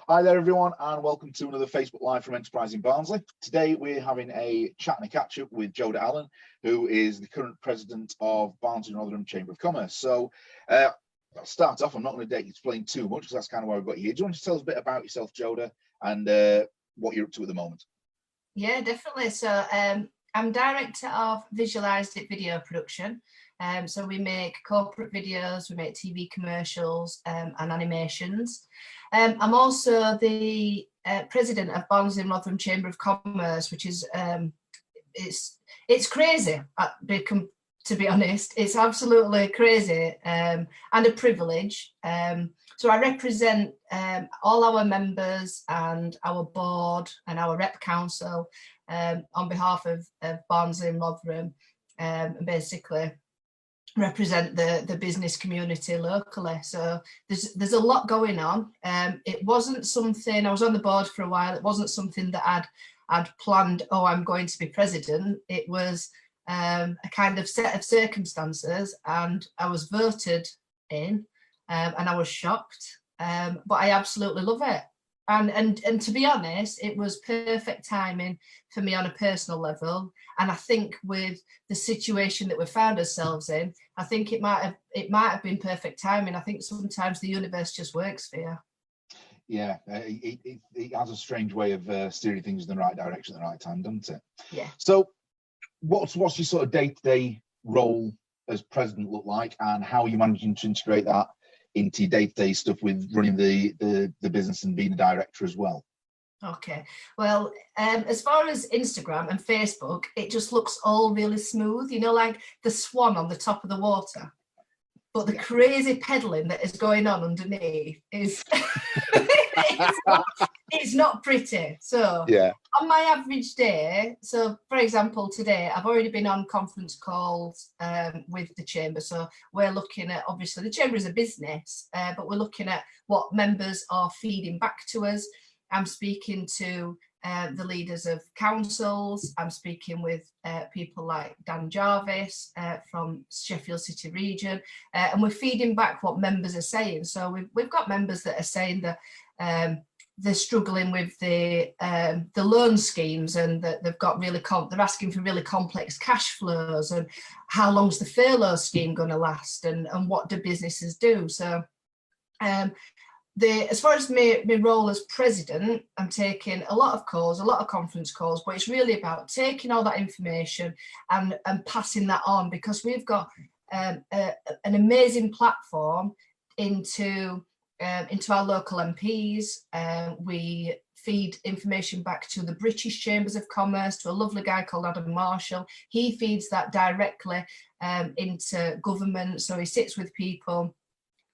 Hi there everyone, and welcome to another Facebook Live from Enterprising Barnsley. Today we're having a chat and a catch up with Joada Allen, who is the current president of Barnsley Rotherham Chamber of Commerce. So I'll start off. I'm not going to explain too much because that's kind of why we've got you here. Do you want to tell us a bit about yourself, Joada, and what you're up to at the moment? Yeah, definitely. So I'm director of visualized video production. So we make corporate videos, we make TV commercials and animations. I'm also the president of Barnsley Rotherham Chamber of Commerce, which is it's crazy. To be honest, it's absolutely crazy and a privilege. So I represent all our members and our board and our rep council on behalf of Barnsley and Rotherham, and basically represent the business community locally. So there's a lot going on. It wasn't something, I was on the board for a while, it wasn't something that I'd planned, oh, I'm going to be president. It was a kind of set of circumstances, and I was voted in, and I was shocked, but I absolutely love it. And to be honest, it was perfect timing for me on a personal level. And I think with the situation that we found ourselves in, I think it might have been perfect timing. I think sometimes the universe just works for you. Yeah, it has a strange way of steering things in the right direction at the right time, doesn't it? Yeah. So what's your sort of day-to-day role as president look like, and how are you managing to integrate that into your day-to-day stuff with running the business and being a director as well? Okay, well, as far as Instagram and Facebook, it just looks all really smooth, you know, like the swan on the top of the water. But the crazy peddling that is going on underneath is it's not pretty. So yeah, on my average day, so for example, today I've already been on conference calls with the chamber. So we're looking at, obviously the chamber is a business, but we're looking at what members are feeding back to us. I'm speaking to the leaders of councils. I'm speaking with people like Dan Jarvis from Sheffield City region, and we're feeding back what members are saying. So we've got members that are saying that they're struggling with the loan schemes, and that they've got they're asking for really complex cash flows, and how long's the furlough scheme going to last, and what do businesses do? So as far as my role as president, I'm taking a lot of calls, a lot of conference calls, but it's really about taking all that information and passing that on, because we've got an amazing platform into our local MPs. We feed information back to the British Chambers of Commerce, to a lovely guy called Adam Marshall. He feeds that directly into government. So he sits with people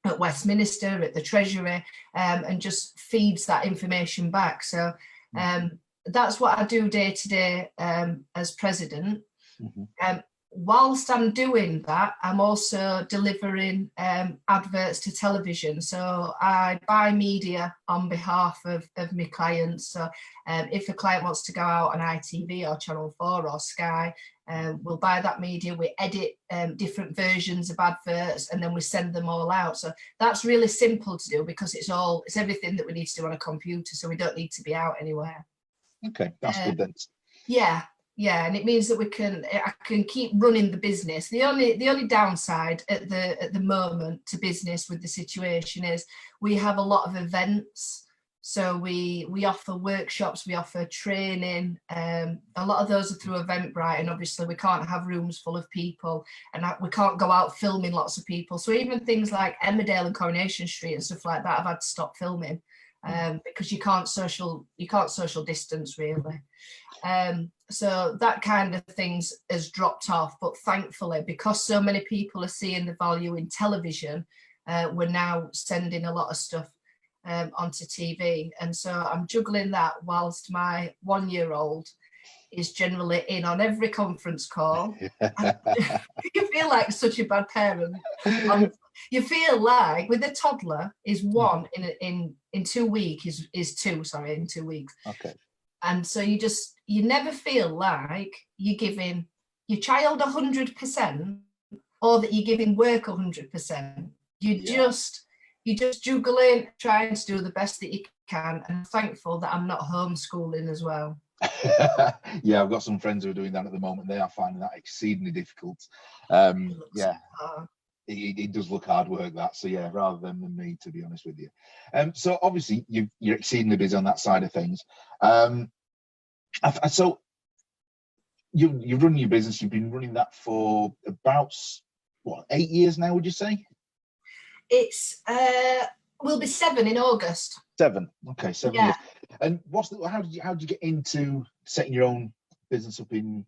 at Westminster, at the Treasury, and just feeds that information back. So that's what I do day to day as president. Mm-hmm. Whilst I'm doing that, I'm also delivering adverts to television. So I buy media on behalf of my clients. So if a client wants to go out on ITV or Channel 4 or Sky, we'll buy that media, we edit different versions of adverts, and then we send them all out. So that's really simple to do, because it's everything that we need to do on a computer, so we don't need to be out anywhere. Okay, that's good then. Yeah, and it means that I can keep running the business. The only downside at the moment to business with the situation is we have a lot of events. So we offer workshops, we offer training. A lot of those are through Eventbrite, and obviously we can't have rooms full of people, and we can't go out filming lots of people. So even things like Emmerdale and Coronation Street and stuff like that, I've had to stop filming because you can't social distance really. So that kind of things has dropped off, but thankfully, because so many people are seeing the value in television, we're now sending a lot of stuff onto TV. And so I'm juggling that whilst my 1-year-old is generally in on every conference call. You feel like such a bad parent. You feel like with a toddler is one in 2 weeks is two, sorry, in 2 weeks. Okay. And so you never feel like you're giving your child 100% or that you're giving work 100%. you're just juggling, trying to do the best that you can, and I'm thankful that I'm not homeschooling as well. Yeah, I've got some friends who are doing that at the moment. They are finding that exceedingly difficult. Yeah, it does look hard work, that. So yeah, rather than me, to be honest with you. So obviously you're exceedingly busy on that side of things. So you've run your business. You've been running that for about what, 8 years now? Would you say? It's will be 7 in August. 7. Okay, 7 Yeah. years. And how did you get into setting your own business up in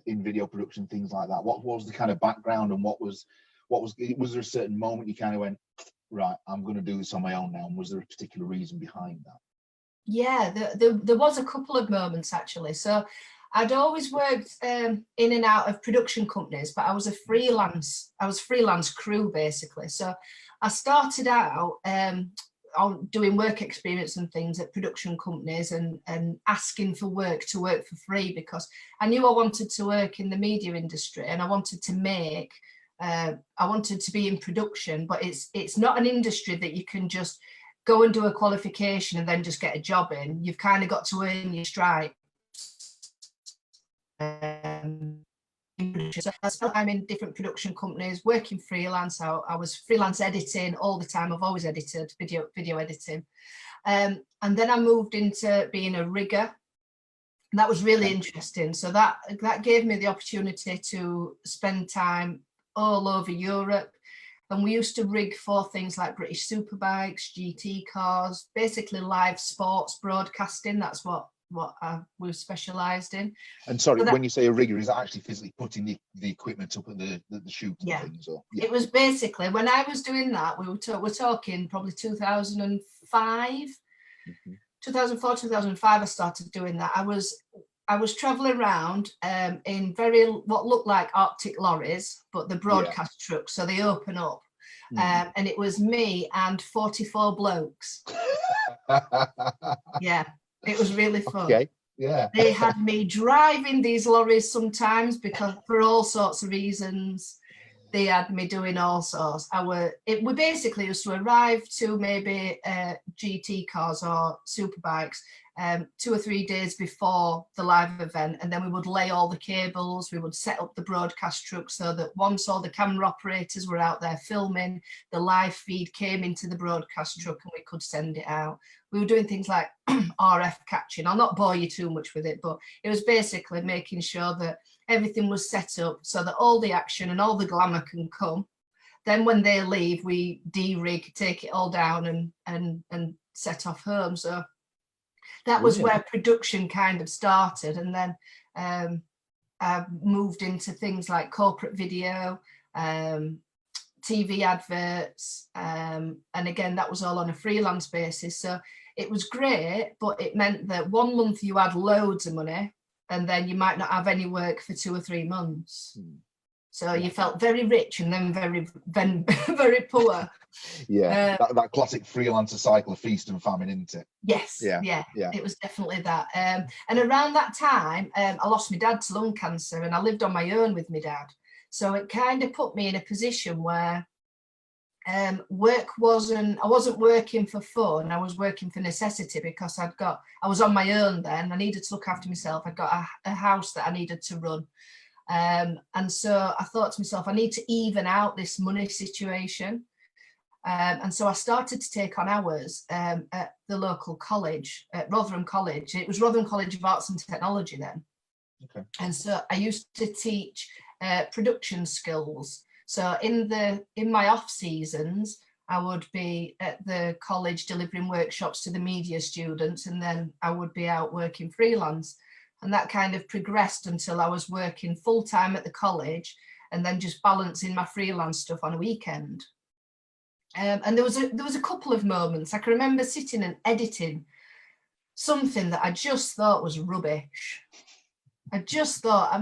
video production, things like that? What was the kind of background, and was there a certain moment you kind of went, right, I'm going to do this on my own now? And was there a particular reason behind that? Yeah, there was a couple of moments actually. So I'd always worked in and out of production companies, but I was freelance crew basically. So I started out on doing work experience and things at production companies, and asking for work for free, because I knew I wanted to work in the media industry, and I wanted to make I wanted to be in production. But it's not an industry that you can just go and do a qualification and then just get a job in. You've kind of got to earn your stripes. So I'm in different production companies, working freelance. I was freelance editing all the time. I've always edited video editing, and then I moved into being a rigger, and that was really interesting. So that gave me the opportunity to spend time all over Europe, and we used to rig for things like British superbikes, GT cars, basically live sports broadcasting. That's what we specialised in. And sorry, when you say a rigger, is that actually physically putting the equipment up at the chute and things? Or, yeah. It was basically, when I was doing that, we're talking probably 2005, 2004, 2005. I started doing that. I was travelling around in what looked like Arctic lorries, but the broadcast trucks, so they open up. And it was me and 44 blokes. Yeah. It was really fun. Okay. Yeah. They had me driving these lorries sometimes, because for all sorts of reasons, they had me doing all sorts. We basically used to arrive to maybe GT cars or superbikes 2 or 3 days before the live event, and then we would lay all the cables. We would set up the broadcast truck so that once all the camera operators were out there filming, the live feed came into the broadcast truck and we could send it out. We were doing things like RF catching. I'll not bore you too much with it, but it was basically making sure that everything was set up so that all the action and all the glamour can come. Then when they leave, we de-rig, take it all down and set off home. So that was where production kind of started. And then I moved into things like corporate video, TV adverts. And again, that was all on a freelance basis. So it was great, but it meant that 1 month you had loads of money, and then you might not have any work for 2 or 3 months. So you felt very rich and then very poor. Yeah, that classic freelancer cycle of feast and famine, isn't it? Yes, yeah. It was definitely that. And around that time, I lost my dad to lung cancer, and I lived on my own with my dad. So it kind of put me in a position where I wasn't working for fun. I was working for necessity, because I was on my own then. I needed to look after myself. I'd got a house that I needed to run. And so I thought to myself, I need to even out this money situation. And so I started to take on hours at the local college, at Rotherham College. It was Rotherham College of Arts and Technology then. Okay. And so I used to teach production skills. So in my off seasons, I would be at the college delivering workshops to the media students, and then I would be out working freelance. And that kind of progressed until I was working full time at the college, and then just balancing my freelance stuff on a weekend. And there was a couple of moments I can remember sitting and editing something that I just thought was rubbish. I just thought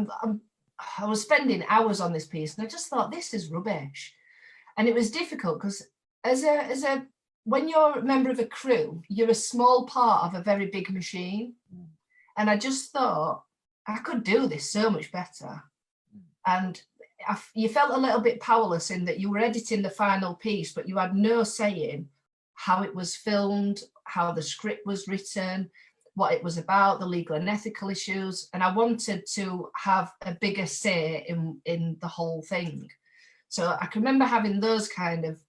I was spending hours on this piece, and I just thought, this is rubbish. And it was difficult because when you're a member of a crew, you're a small part of a very big machine. And I just thought I could do this so much better. And you felt a little bit powerless in that you were editing the final piece, but you had no say in how it was filmed, how the script was written, what it was about, the legal and ethical issues. And I wanted to have a bigger say in the whole thing. So I can remember having those kind of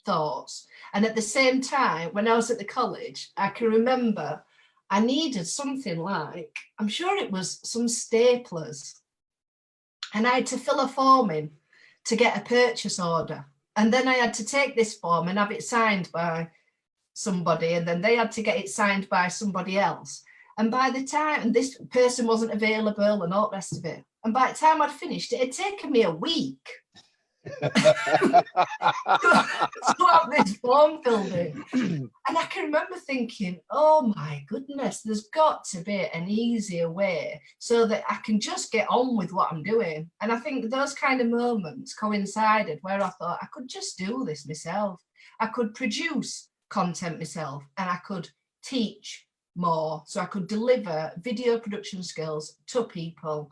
thoughts. And at the same time, when I was at the college, I can remember I needed something like, I'm sure it was some staplers. And I had to fill a form in to get a purchase order. And then I had to take this form and have it signed by somebody. And then they had to get it signed by somebody else. And by the time, and this person wasn't available and all the rest of it. And by the time I'd finished, it had taken me a week to have this form filled in. And I can remember thinking, oh my goodness, there's got to be an easier way so that I can just get on with what I'm doing. And I think those kind of moments coincided where I thought I could just do this myself. I could produce content myself and I could teach more. So I could deliver video production skills to people.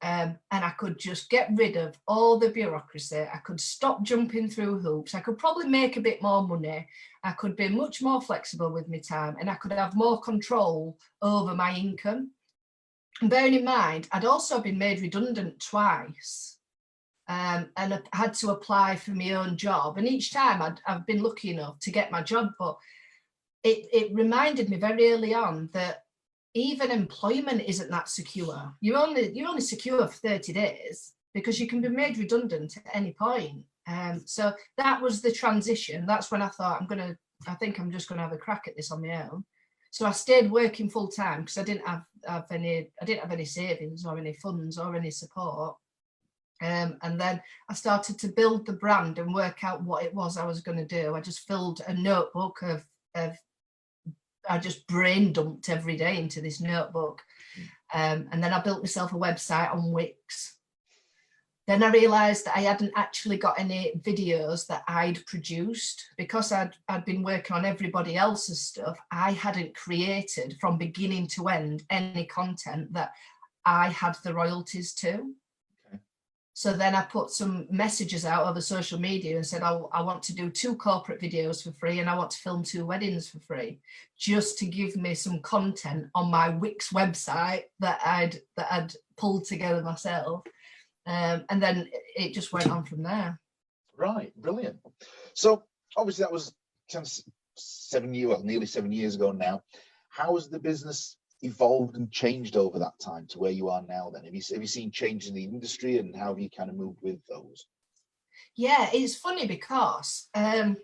And I could just get rid of all the bureaucracy. I could stop jumping through hoops. I could probably make a bit more money. I could be much more flexible with my time and I could have more control over my income. And bearing in mind, I'd also been made redundant twice and I had to apply for my own job. And each time I've been lucky enough to get my job, but it reminded me very early on that even employment isn't that secure. You're only secure for 30 days because you can be made redundant at any point. So that was the transition. That's when I thought I think I'm just going to have a crack at this on my own. So I stayed working full time because I didn't have any savings or any funds or any support. And then I started to build the brand and work out what it was I was going to do. I just filled a notebook of I just brain dumped every day into this notebook. And then I built myself a website on Wix. Then I realized that I hadn't actually got any videos that I'd produced because I'd been working on everybody else's stuff. I hadn't created from beginning to end any content that I had the royalties to. So then I put some messages out over social media and said, I want to do 2 corporate videos for free and I want to film 2 weddings for free, just to give me some content on my Wix website that I'd pulled together myself. And then it just went on from there. Right, brilliant. So obviously that was nearly 7 years ago now. How has the business evolved and changed over that time to where you are now then? Have you seen change in the industry and how have you kind of moved with those? Yeah, it's funny because my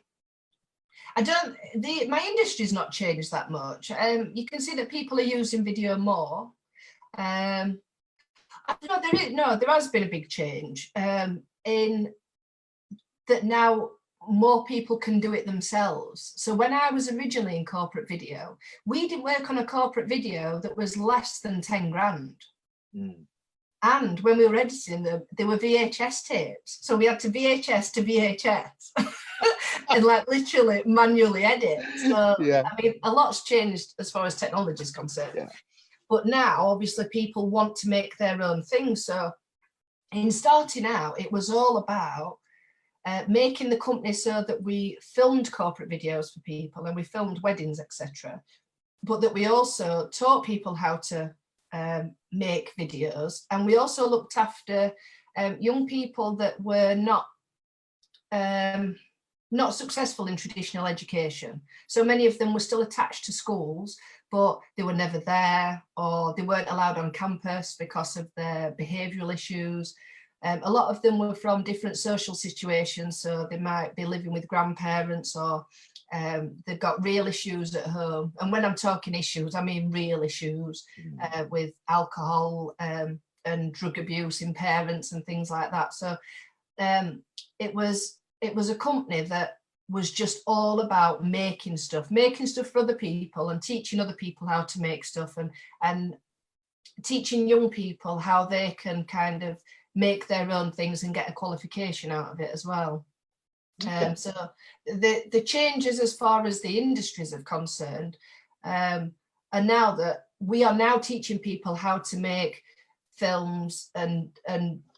industry's not changed that much. You can see that people are using video more. There has been a big change in that now more people can do it themselves. So when I was originally in corporate video, we didn't work on a corporate video that was less than 10 grand. And when we were editing them, they were VHS tapes. So we had to VHS to VHS and like literally manually edit. So yeah. I mean, a lot's changed as far as technology is concerned. Yeah. But now, obviously, people want to make their own thing. So in starting out, it was all about making the company so that we filmed corporate videos for people and we filmed weddings, etc. But that we also taught people how to make videos, and we also looked after young people that were not successful in traditional education. So many of them were still attached to schools, but they were never there, or they weren't allowed on campus because of their behavioural issues. A lot of them were from different social situations, so they might be living with grandparents, or they've got real issues at home. And when I'm talking issues, I mean real issues with alcohol and drug abuse in parents and things like that. So it was a company that was just all about making stuff for other people and teaching other people how to make stuff, and teaching young people how they can kind of make their own things and get a qualification out of it as well. Okay. So the changes as far as the industries are concerned are now that we are now teaching people how to make films and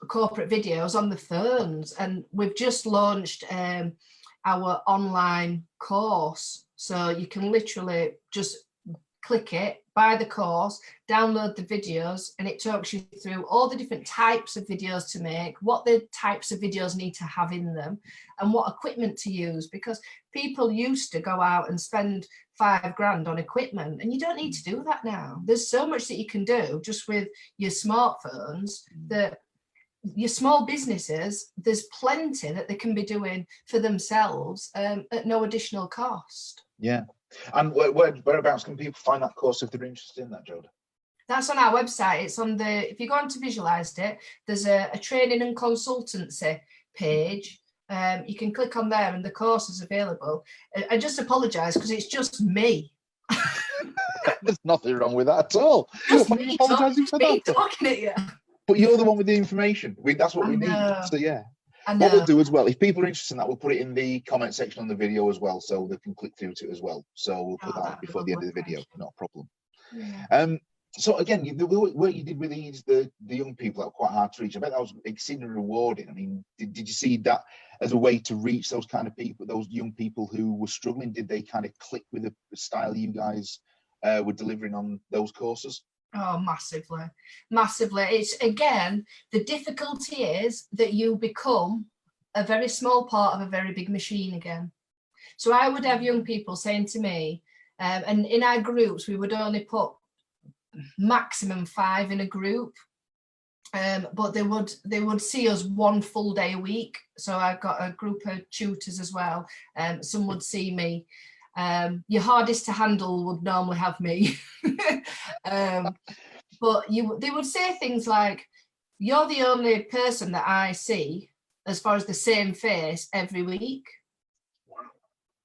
corporate videos on the phones. And we've just launched our online course, so you can literally just click it, buy the course, download the videos, and it talks you through all the different types of videos to make, what the types of videos need to have in them, and what equipment to use, because people used to go out and spend £5 on equipment, and you don't need to do that now. There's so much that you can do just with your smartphones, that your small businesses, there's plenty that they can be doing for themselves at no additional cost. Yeah. And whereabouts can people find that course if they're interested in that, Joada? That's on our website. It's on the, if you go on to Visualised It, there's a training and consultancy page. You can click on there and the course is available. I just apologise because it's just me. There's nothing wrong with that at all. Just me talking at you. But you're the one with the information. That's what we need. So yeah. What we'll do as well, if people are interested in that, we'll put it in the comment section on the video as well, so they can click through to it as well. So we'll put that before the end of the video, not a problem. Yeah. So again, the work you did with the young people, that were quite hard to reach. I bet that was exceedingly rewarding. I mean, did you see that as a way to reach those kind of people, those young people who were struggling? Did they kind of click with the style you guys were delivering on those courses? Oh, massively, massively. It's, again, the difficulty is that you become a very small part of a very big machine again. So I would have young people saying to me, and in our groups, we would only put maximum 5 in a group, but they would see us 1 full day a week. So I've got a group of tutors as well. Some would see me. Your hardest to handle would normally have me. But they would say things like, you're the only person that I see as far as the same face every week. Wow.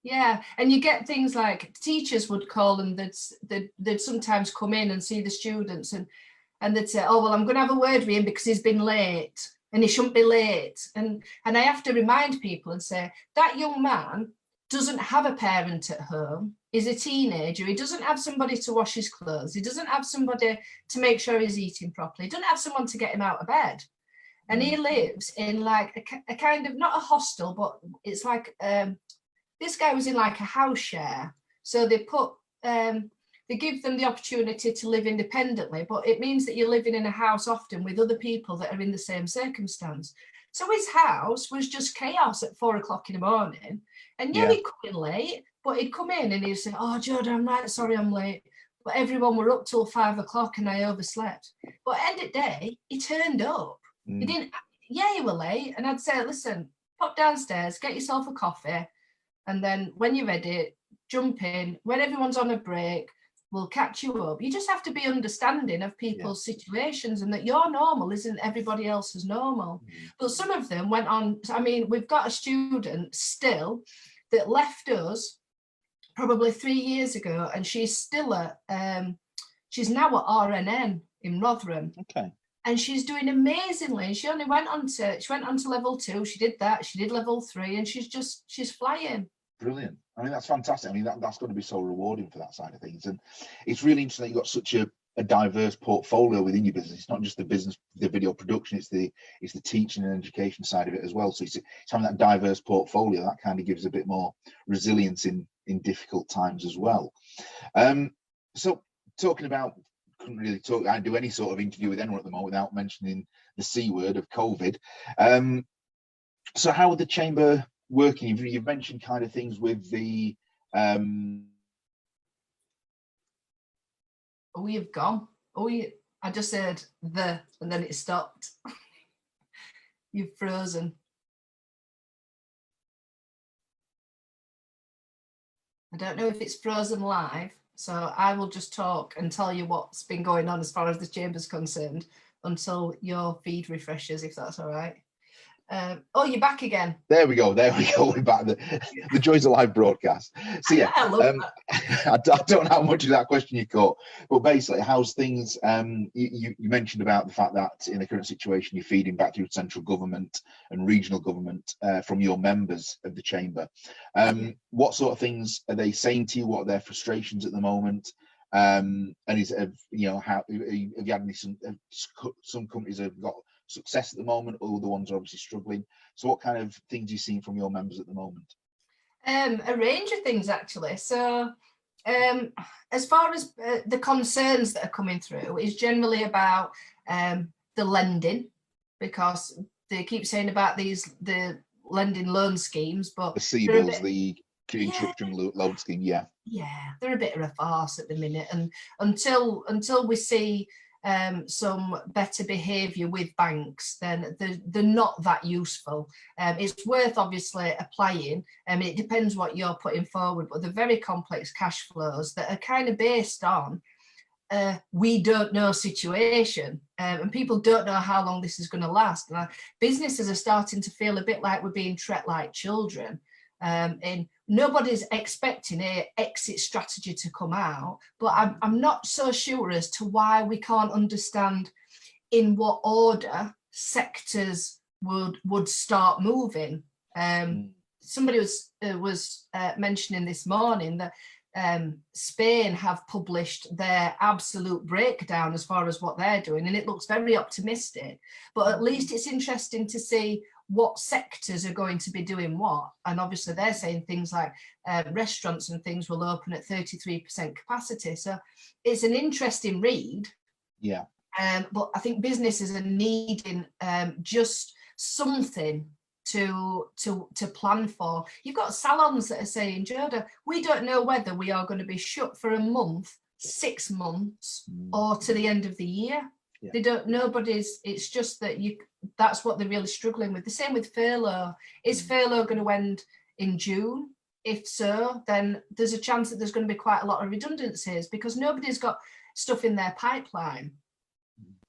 Yeah, and you get things like teachers would call and they'd sometimes come in and see the students and they'd say, oh, well, I'm going to have a word with him because he's been late and he shouldn't be late. And I have to remind people and say, that young man doesn't have a parent at home. He's a teenager. He doesn't have somebody to wash his clothes. He doesn't have somebody to make sure he's eating properly. He doesn't have someone to get him out of bed. And he lives in like a kind of, not a hostel, but it's like, this guy was in like a house share. So they give them the opportunity to live independently, but it means that you're living in a house often with other people that are in the same circumstance. So his house was just chaos at 4 o'clock in the morning. And he'd come in late, but he'd come in and he'd say, oh, Joada, I'm right sorry I'm late. But everyone were up till 5 o'clock and I overslept. But at the end of the day, he turned up. He didn't, you were late. And I'd say, listen, pop downstairs, get yourself a coffee. And then when you're ready, jump in. When everyone's on a break, we'll catch you up. You just have to be understanding of people's situations and that your normal isn't everybody else's normal. But some of them went on, I mean, we've got a student still that left us probably 3 years ago, and she's still she's now at RNN in Rotherham. Okay. And she's doing amazingly. She only went on to level 2. She did that. She did level 3, and she's flying. Brilliant. I mean, that's fantastic. I mean, that's going to be so rewarding for that side of things. And it's really interesting that you've got such a diverse portfolio within your business. It's not just the business, the video production, it's the teaching and education side of it as well. So it's having that diverse portfolio that kind of gives a bit more resilience in difficult times as well. So talking about, couldn't really do any sort of interview with anyone at the moment without mentioning the C word of COVID. So how would the chamber working? You've mentioned kind of things with the you've gone. I just said and then it stopped. You've frozen. I don't know if it's frozen live, so I will just talk and tell you what's been going on as far as the chamber's concerned until your feed refreshes, if that's all right. Oh, you're back again. There we go. We're back. The joys of live broadcast. So yeah, I don't know how much of that question you caught, but basically, how's things? You mentioned about the fact that in the current situation, you're feeding back through central government and regional government from your members of the chamber. What sort of things are they saying to you? What are their frustrations at the moment? And is you know, how have you had any some companies have got success at the moment, other ones are obviously struggling. So what kind of things are you seeing from your members at the moment? A range of things actually. So as far as the concerns that are coming through is generally about the lending, because they keep saying about the lending loan schemes, but The CBILS, the construction loan scheme, yeah, they're a bit of a farce at the minute, and until we see some better behaviour with banks, then they're not that useful. It's worth obviously applying. It depends what you're putting forward, but they're very complex cash flows that are kind of based on we don't know situation, and people don't know how long this is going to last. And businesses are starting to feel a bit like we're being treated like children. And nobody's expecting a exit strategy to come out, but I'm not so sure as to why we can't understand in what order sectors would start moving. Somebody was mentioning this morning that Spain have published their absolute breakdown as far as what they're doing, and it looks very optimistic, but at least it's interesting to see what sectors are going to be doing what. And obviously they're saying things like restaurants and things will open at 33% capacity, so it's an interesting read. Yeah. But I think businesses are needing just something to plan for. You've got salons that are saying, Joada, we don't know whether we are going to be shut for a month, 6 months, or to the end of the year. Yeah. They don't, nobody's, it's just that that's what they're really struggling with. The same with furlough. Is furlough going to end in June? If so, then there's a chance that there's going to be quite a lot of redundancies because nobody's got stuff in their pipeline.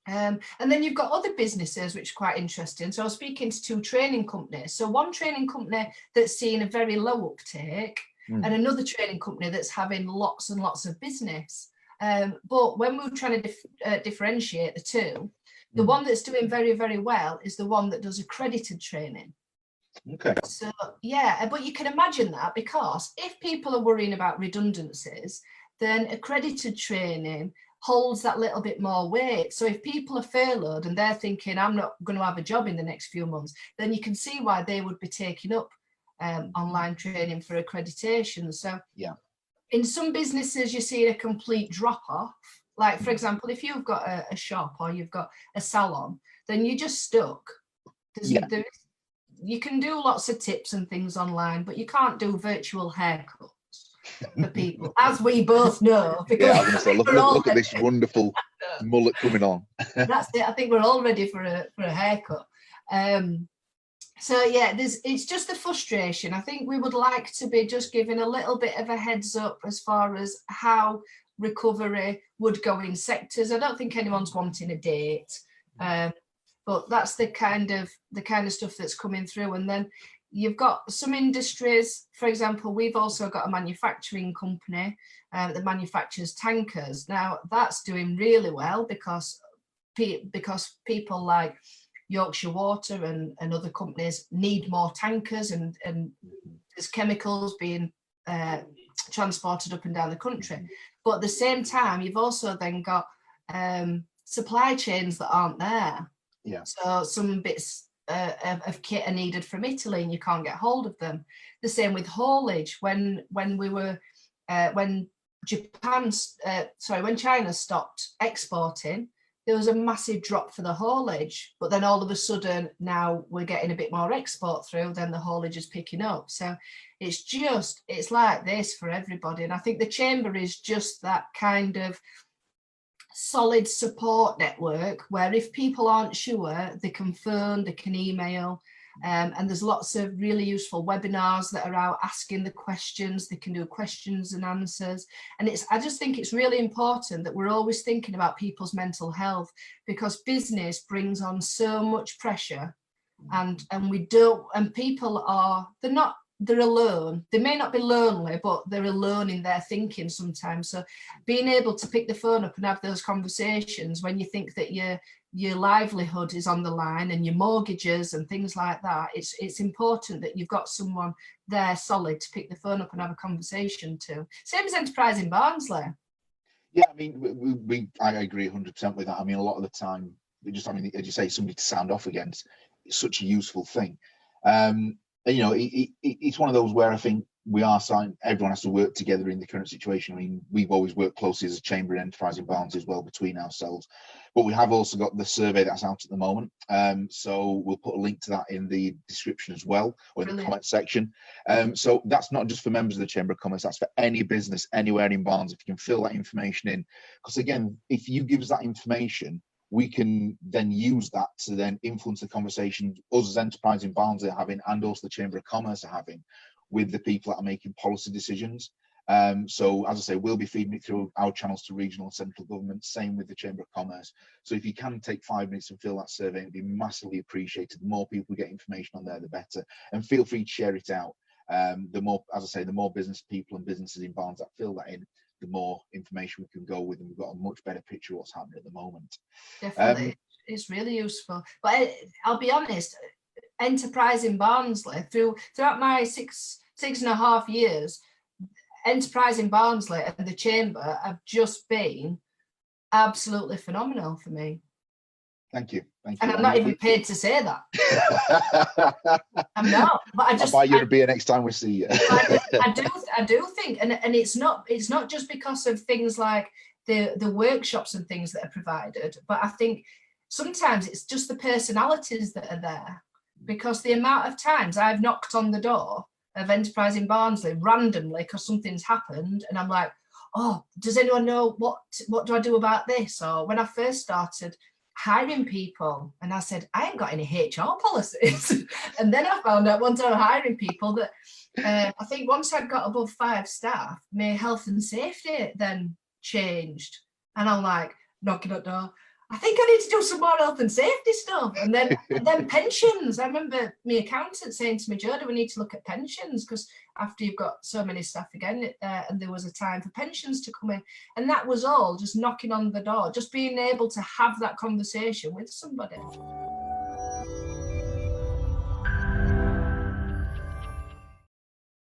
And then you've got other businesses which are quite interesting. So I was speaking to 2 training companies. So one training company that's seeing a very low uptake and another training company that's having lots and lots of business. But when we were trying to differentiate the two, the one that's doing very, very well is the one that does accredited training. Okay. So, yeah, but you can imagine that, because if people are worrying about redundancies, then accredited training holds that little bit more weight. So if people are furloughed and they're thinking, I'm not going to have a job in the next few months, then you can see why they would be taking up online training for accreditation. So yeah, in some businesses, you're seeing a complete drop off. Like, for example, if you've got a shop or you've got a salon, then you're just stuck. You can do lots of tips and things online, but you can't do virtual haircuts for people, as we both know. Because yeah, I was going to say, look at this wonderful mullet coming on. That's it. I think we're all ready for a haircut. So yeah, it's just a frustration. I think we would like to be just given a little bit of a heads up as far as how recovery would go in sectors. I don't think anyone's wanting a date, but that's the kind of stuff that's coming through. And then you've got some industries, for example, we've also got a manufacturing company that manufactures tankers. Now that's doing really well because people like Yorkshire Water and other companies need more tankers, and there's chemicals being transported up and down the country. But at the same time, you've also then got supply chains that aren't there. Yeah. So some bits of kit are needed from Italy and you can't get hold of them. The same with haulage. When China stopped exporting, there was a massive drop for the haulage, but then all of a sudden now we're getting a bit more export through, then the haulage is picking up. So it's like this for everybody. And I think the Chamber is just that kind of solid support network where if people aren't sure, they can phone, they can email, and there's lots of really useful webinars that are out asking the questions. They can do questions and answers, and I just think it's really important that we're always thinking about people's mental health, because business brings on so much pressure, and people they're alone. They may not be lonely, but they're alone in their thinking sometimes. So being able to pick the phone up and have those conversations when you think that your livelihood is on the line and your mortgages and things like that, it's important that you've got someone there solid to pick the phone up and have a conversation to. Same as Enterprise in Barnsley. Yeah, I mean, I agree 100% with that. I mean, a lot of the time, I mean, as you say, somebody to sound off against is such a useful thing. And, you know, it's one of those where I think we are starting, everyone has to work together in the current situation. I mean, we've always worked closely as a chamber and enterprise in Barnsley as well between ourselves, but we have also got the survey that's out at the moment. So we'll put a link to that in the description as well, or in the comment section. So that's not just for members of the Chamber of Commerce, that's for any business anywhere in Barnes. If you can fill that information in, because again, if you give us that information, we can then use that to then influence the conversation us as enterprise in Barnsley are having, and also the Chamber of Commerce are having, with the people that are making policy decisions. So as I say, we'll be feeding it through our channels to regional and central government, same with the Chamber of Commerce. So if you can take 5 minutes and fill that survey, it'd be massively appreciated. The more people get information on there, the better. And feel free to share it out. The more, as I say, the more business people and businesses in Barnes that fill that in, the more information we can go with, and we've got a much better picture of what's happening at the moment. Definitely, it's really useful. But I'll be honest, enterprise in Barnsley, throughout my six and a half years, enterprise in Barnsley and the Chamber have just been absolutely phenomenal for me. Thank you. Thank you. And I'm not even paid to say that. I'm not, but I just. I'll buy you a beer next time we see you. I do think, and it's not just because of things like the workshops and things that are provided, but I think sometimes it's just the personalities that are there, because the amount of times I've knocked on the door of Enterprise in Barnsley randomly because something's happened, and I'm like, oh, does anyone know what do I do about this? Or when I first started hiring people, and I said, I ain't got any HR policies. And then I found out once I was hiring people that I think once I got above 5 staff, my health and safety then changed. And I'm like, knocking at the door, I think I need to do some more health and safety stuff. And then pensions. I remember my accountant saying to me, Joada, we need to look at pensions, because after you've got so many staff again, and there was a time for pensions to come in. And that was all just knocking on the door, just being able to have that conversation with somebody.